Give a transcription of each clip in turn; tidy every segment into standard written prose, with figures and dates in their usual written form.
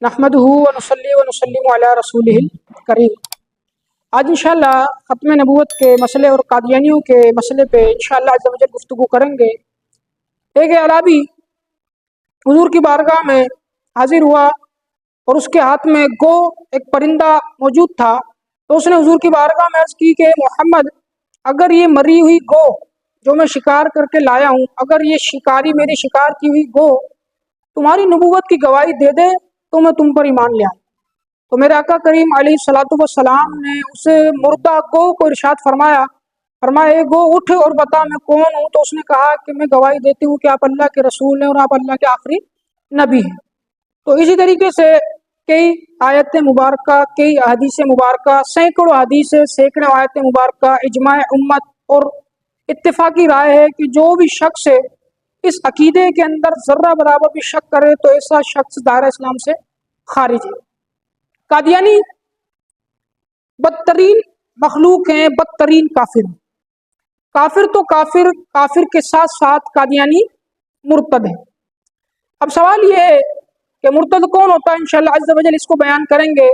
نحمدہ ونصلی ونسلم علی رسولہ کریم۔ آج انشاءاللہ ختم نبوت کے مسئلے اور قادیانیوں کے مسئلے پہ انشاءاللہ عز و جل گفتگو کریں گے۔ ایک اعرابی حضور کی بارگاہ میں حاضر ہوا اور اس کے ہاتھ میں گو ایک پرندہ موجود تھا، تو اس نے حضور کی بارگاہ میں عرض کی کہ محمد، اگر یہ مری ہوئی گو جو میں شکار کر کے لایا ہوں، اگر یہ شکاری میری شکار کی ہوئی گو تمہاری نبوت کی گواہی دے دے تو میں تم پر ایمان لے آؤں۔ تو میرے آقا کریم علیہ الصلوۃ والسلام نے اسے مردہ گو کو ارشاد فرمایا اے گو اٹھ اور بتا میں کون ہوں۔ تو اس نے کہا کہ میں گواہی دیتی ہوں کہ آپ اللہ کے رسول ہیں اور آپ اللہ کے آخری نبی ہیں۔ تو اسی طریقے سے کئی آیت مبارکہ، کئی احادیث مبارکہ، سینکڑوں حدیث، سینکڑوں آیت مبارکہ، اجماع امت اور اتفاقی رائے ہے کہ جو بھی شخص اس عقیدے کے اندر ذرہ برابر بھی شک کرے تو ایسا شخص دائرہ اسلام سے خارج ہے۔ قادیانی بدترین مخلوق ہیں، بدترین کافر ہیں۔ کافر تو کافر، کافر کے ساتھ ساتھ قادیانی مرتد ہے۔ اب سوال یہ ہے کہ مرتد کون ہوتا ہے، انشاءاللہ عز و جل اس کو بیان کریں گے۔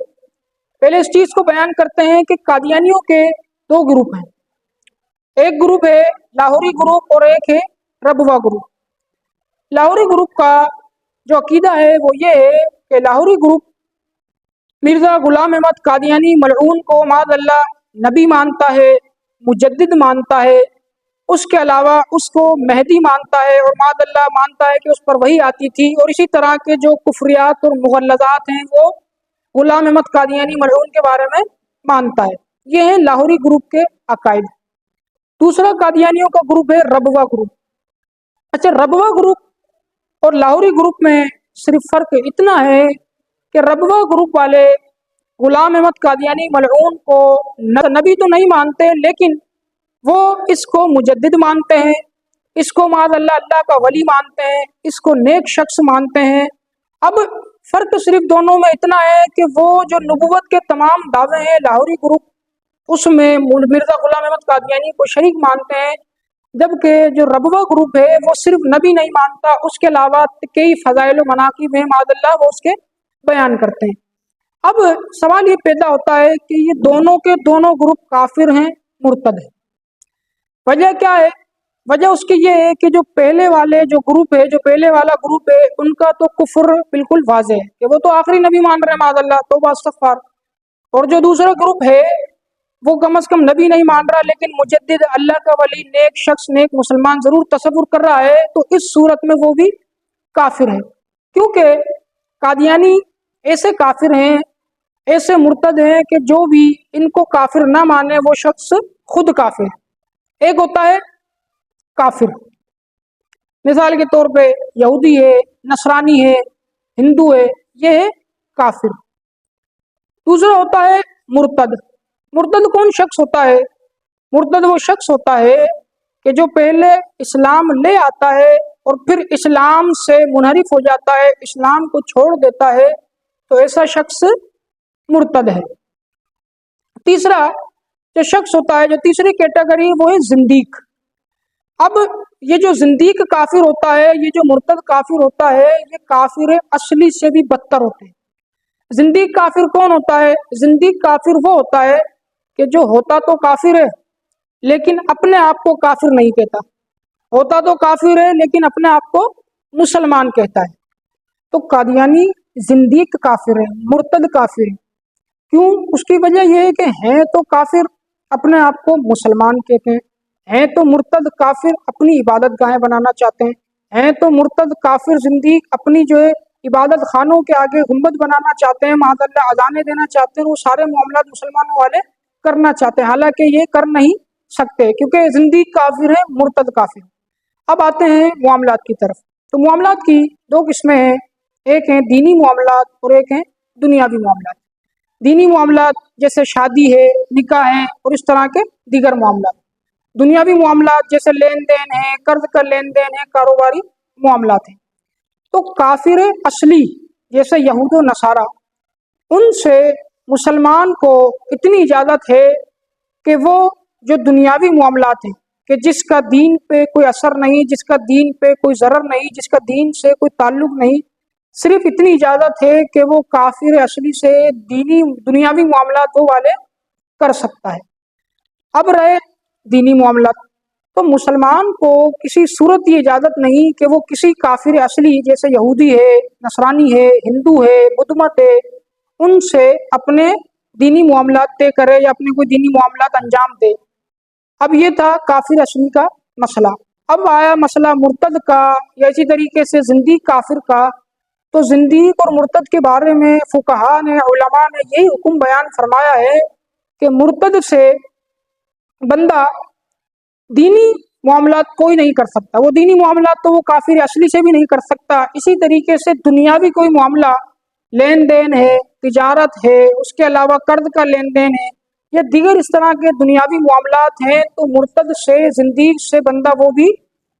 پہلے اس چیز کو بیان کرتے ہیں کہ قادیانیوں کے دو گروپ ہیں۔ ایک گروپ ہے لاہوری گروپ اور ایک ہے ربوہ گروپ۔ لاہوری گروپ کا جو عقیدہ ہے وہ یہ ہے کہ لاہوری گروپ مرزا غلام احمد قادیانی ملعون کو معاذ اللہ نبی مانتا ہے، مجدد مانتا ہے، اس کے علاوہ اس کو مہدی مانتا ہے اور معاذ اللہ مانتا ہے کہ اس پر وحی آتی تھی، اور اسی طرح کے جو کفریات اور مغلظات ہیں وہ غلام احمد قادیانی ملعون کے بارے میں مانتا ہے۔ یہ ہیں لاہوری گروپ کے عقائد۔ دوسرا قادیانیوں کا گروپ ہے ربوہ گروپ۔ اچھا، ربوہ گروپ اور لاہوری گروپ میں صرف فرق اتنا ہے کہ ربوہ گروپ والے غلام احمد قادیانی ملعون کو نبی تو نہیں مانتے، لیکن وہ اس کو مجدد مانتے ہیں، اس کو معاذ اللہ اللہ کا ولی مانتے ہیں، اس کو نیک شخص مانتے ہیں۔ اب فرق صرف دونوں میں اتنا ہے کہ وہ جو نبوت کے تمام دعوے ہیں لاہوری گروپ اس میں مرزا غلام احمد قادیانی کو شریک مانتے ہیں، جبکہ جو ربوہ گروپ ہے وہ صرف نبی نہیں مانتا، اس کے علاوہ کئی فضائل و مناقب ہیں معاذ اللہ وہ اس کے بیان کرتے ہیں۔ اب سوال یہ پیدا ہوتا ہے کہ یہ دونوں کے دونوں گروپ کافر ہیں، مرتد ہیں۔ وجہ کیا ہے؟ وجہ اس کی یہ ہے کہ جو پہلے والے جو گروپ ہے، جو پہلے والا گروپ ہے، ان کا تو کفر بالکل واضح ہے کہ وہ تو آخری نبی مان رہے ہیں معاذ اللہ، توبہ استغفار۔ اور جو دوسرا گروپ ہے وہ کم از کم نبی نہیں مان رہا، لیکن مجدد، اللہ کا ولی، نیک شخص، نیک مسلمان ضرور تصور کر رہا ہے، تو اس صورت میں وہ بھی کافر ہے، کیونکہ قادیانی ایسے کافر ہیں، ایسے مرتد ہیں کہ جو بھی ان کو کافر نہ مانے وہ شخص خود کافر ہے۔ ایک ہوتا ہے کافر، مثال کے طور پہ یہودی ہے، نصرانی ہے، ہندو ہے، یہ ہے کافر۔ دوسرا ہوتا ہے مرتد۔ مرتد کون شخص ہوتا ہے؟ مرتد وہ شخص ہوتا ہے کہ جو پہلے اسلام لے آتا ہے اور پھر اسلام سے منحرف ہو جاتا ہے، اسلام کو چھوڑ دیتا ہے، تو ایسا شخص مرتد ہے۔ تیسرا جو شخص ہوتا ہے، جو تیسری کیٹیگری، وہ ہے زندیق۔ اب یہ جو زندیق کافر ہوتا ہے، یہ جو مرتد کافر ہوتا ہے، یہ کافر اصلی سے بھی بدتر ہوتے ہیں۔ زندیق کافر کون ہوتا ہے؟ زندیق کافر وہ ہوتا ہے کہ جو ہوتا تو کافر ہے لیکن اپنے آپ کو کافر نہیں کہتا، ہوتا تو کافر ہے لیکن اپنے آپ کو مسلمان کہتا ہے۔ تو قادیانی زندیق کافر ہے، مرتد کافر ہے۔ کیوں؟ اس کی وجہ یہ ہے کہ ہیں تو کافر، اپنے آپ کو مسلمان کہتے ہیں تو مرتد کافر اپنی عبادت گاہیں بنانا چاہتے ہیں تو مرتد کافر زندیق اپنی جو ہے عبادت خانوں کے آگے گنبد بنانا چاہتے ہیں، معاذ اللہ اذانیں دینا چاہتے ہیں، وہ سارے معاملات مسلمانوں والے کرنا چاہتے ہیں، حالانکہ یہ کر نہیں سکتے کیونکہ زندیق کافر ہے، مرتد کافر۔ اب آتے ہیں معاملات کی طرف۔ تو معاملات کی دو قسمیں ہیں، ایک ہیں دینی معاملات اور ایک ہیں دنیاوی معاملات۔ دینی معاملات جیسے شادی ہے، نکاح ہے اور اس طرح کے دیگر معاملات۔ دنیاوی معاملات جیسے لین دین ہے، قرض کا لین دین ہے، کاروباری معاملات ہیں۔ تو کافر اصلی جیسے یہود و نصارہ، ان سے مسلمان کو اتنی اجازت ہے کہ وہ جو دنیاوی معاملات ہیں کہ جس کا دین پہ کوئی اثر نہیں، جس کا دین پہ کوئی ضرر نہیں، جس کا دین سے کوئی تعلق نہیں، صرف اتنی اجازت ہے کہ وہ کافر اصلی سے دینی دنیاوی معاملات وہ والے کر سکتا ہے۔ اب رہے دینی معاملات، تو مسلمان کو کسی صورت یہ اجازت نہیں کہ وہ کسی کافر اصلی جیسے یہودی ہے، نصرانی ہے، ہندو ہے، بدھ مت ہے، ان سے اپنے دینی معاملات طے کرے یا اپنے کوئی دینی معاملات انجام دے۔ اب یہ تھا کافر اصلی کا مسئلہ۔ اب آیا مسئلہ مرتد کا یا اسی طریقے سے زندیق کافر کا۔ تو زندیق اور مرتد کے بارے میں فقہا نے، علماء نے یہی حکم بیان فرمایا ہے کہ مرتد سے بندہ دینی معاملات کوئی نہیں کر سکتا، وہ دینی معاملات تو وہ کافر اصلی سے بھی نہیں کر سکتا۔ اسی طریقے سے دنیاوی کوئی معاملہ، لین دین ہے، تجارت ہے، اس کے علاوہ قرض کا لین دین ہے یا دیگر اس طرح کے دنیاوی معاملات ہیں، تو مرتد سے، زندیق سے بندہ وہ بھی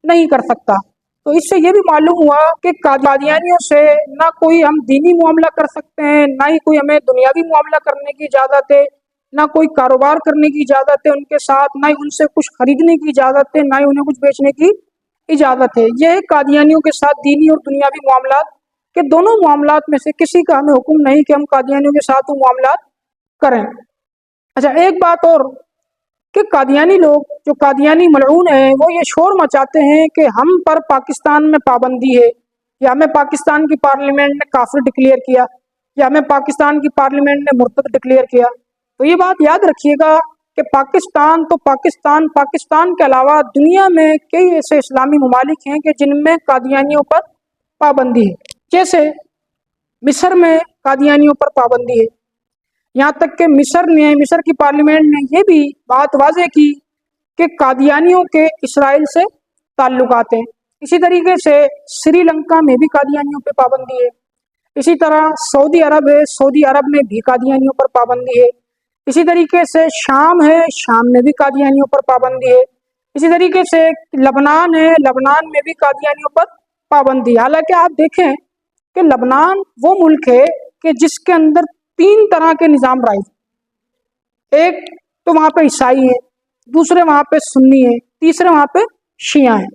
نہیں کر سکتا۔ تو اس سے یہ بھی معلوم ہوا کہ قادیانیوں سے نہ کوئی ہم دینی معاملہ کر سکتے ہیں، نہ ہی کوئی ہمیں دنیاوی معاملہ کرنے کی اجازت ہے، نہ کوئی کاروبار کرنے کی اجازت ہے ان کے ساتھ، نہ ہی ان سے کچھ خریدنے کی اجازت ہے، نہ ہی انہیں کچھ بیچنے کی اجازت ہے۔ یہ قادیانیوں کے ساتھ دینی اور دنیاوی معاملات کے دونوں معاملات میں سے کسی کا ہمیں حکم نہیں کہ ہم قادیانیوں کے ساتھ وہ معاملات کریں۔ اچھا، ایک بات اور کہ قادیانی لوگ جو قادیانی ملعون ہیں وہ یہ شور مچاتے ہیں کہ ہم پر پاکستان میں پابندی ہے، یا ہمیں پاکستان کی پارلیمنٹ نے کافر ڈکلیئر کیا، یا ہمیں پاکستان کی پارلیمنٹ نے مرتد ڈکلیئر کیا۔ تو یہ بات یاد رکھیے گا کہ پاکستان تو پاکستان کے علاوہ دنیا میں کئی ایسے اسلامی ممالک ہیں کہ جن میں قادیانیوں پر پابندی ہے۔ جیسے مصر میں قادیانیوں پر پابندی ہے، یہاں تک کہ مصر کی پارلیمنٹ نے یہ بھی بات واضح کی کہ قادیانیوں کے اسرائیل سے تعلقات ہیں۔ اسی طریقے سے سری لنکا میں بھی قادیانیوں پہ پابندی ہے۔ اسی طرح سعودی عرب ہے، سعودی عرب میں بھی قادیانیوں پر پابندی ہے۔ اسی طریقے سے شام ہے، شام میں بھی قادیانیوں پر پابندی ہے۔ اسی طریقے سے لبنان ہے، لبنان میں بھی قادیانیوں پر پابندی ہے۔ حالانکہ آپ دیکھیں کہ لبنان وہ ملک ہے کہ جس کے اندر 3 طرح کے نظام رائج، ایک تو وہاں پہ عیسائی ہیں، دوسرے وہاں پہ سنی ہیں، تیسرے وہاں پہ شیعہ ہیں۔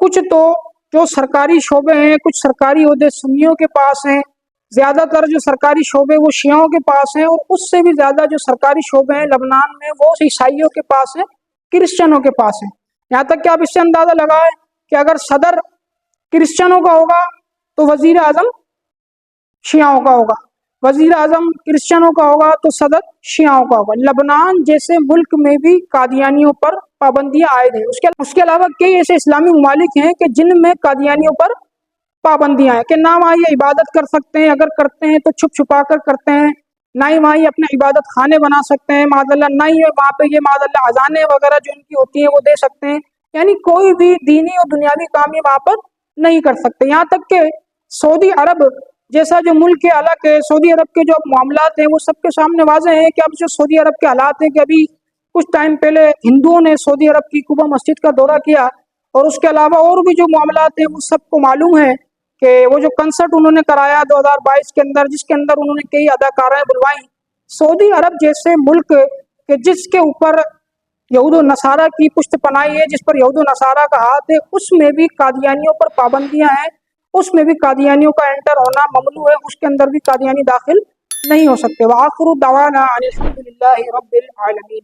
کچھ تو جو سرکاری شعبے ہیں، کچھ سرکاری عہدے سنیوں کے پاس ہیں، زیادہ تر جو سرکاری شعبے وہ شیعوں کے پاس ہیں، اور اس سے بھی زیادہ جو سرکاری شعبے ہیں لبنان میں وہ عیسائیوں کے پاس ہیں، کرسچنوں کے پاس ہیں۔ یہاں تک کہ آپ اس سے اندازہ لگائیں کہ اگر صدر کرسچنوں کا ہوگا تو وزیر اعظم شیعوں کا ہوگا، وزیر اعظم کرسچنوں کا ہوگا تو صدر شیعوں کا ہوگا۔ لبنان جیسے ملک میں بھی قادیانیوں پر پابندیاں عائد ہیں۔ اس کے علاوہ کئی ایسے اسلامی ممالک ہیں کہ جن میں قادیانیوں پر پابندیاں ہیں کہ نہ وہاں یہ عبادت کر سکتے ہیں، اگر کرتے ہیں تو چھپ چھپا کر کرتے ہیں، نہ ہی وہاں یہ اپنے عبادت خانے بنا سکتے ہیں معاذ اللہ، نہ ہی وہاں پہ یہ معاذ اللہ اذانیں وغیرہ جو ان کی ہوتی ہیں وہ دے سکتے ہیں، یعنی کوئی بھی دینی اور دنیاوی کام یہ وہاں پر نہیں کر سکتے۔ یہاں تک کہ سعودی عرب جیسا جو ملک کے علاقے، سعودی عرب کے جو معاملات ہیں وہ سب کے سامنے واضح ہیں کہ اب جو سعودی عرب کے حالات ہیں کہ ابھی کچھ ٹائم پہلے ہندوؤں نے سعودی عرب کی قبہ مسجد کا دورہ کیا، اور اس کے علاوہ اور بھی جو معاملات ہیں وہ سب کو معلوم ہے کہ وہ جو کنسرٹ انہوں نے کرایا 2022 کے اندر، جس کے اندر انہوں نے کئی اداکارائیں بلوائیں، سعودی عرب جیسے ملک کہ جس کے اوپر یہود و نصارہ کی پشت پناہی ہے، جس پر یہود و نصارہ کا ہاتھ ہے، اس میں بھی قادیانیوں پر پابندیاں ہیں، اس میں بھی قادیانیوں کا انٹر ہونا ممنوع ہے، اس کے اندر بھی قادیانی داخل نہیں ہو سکتے۔ وآخر دعوانا ان الحمد للہ رب العالمین۔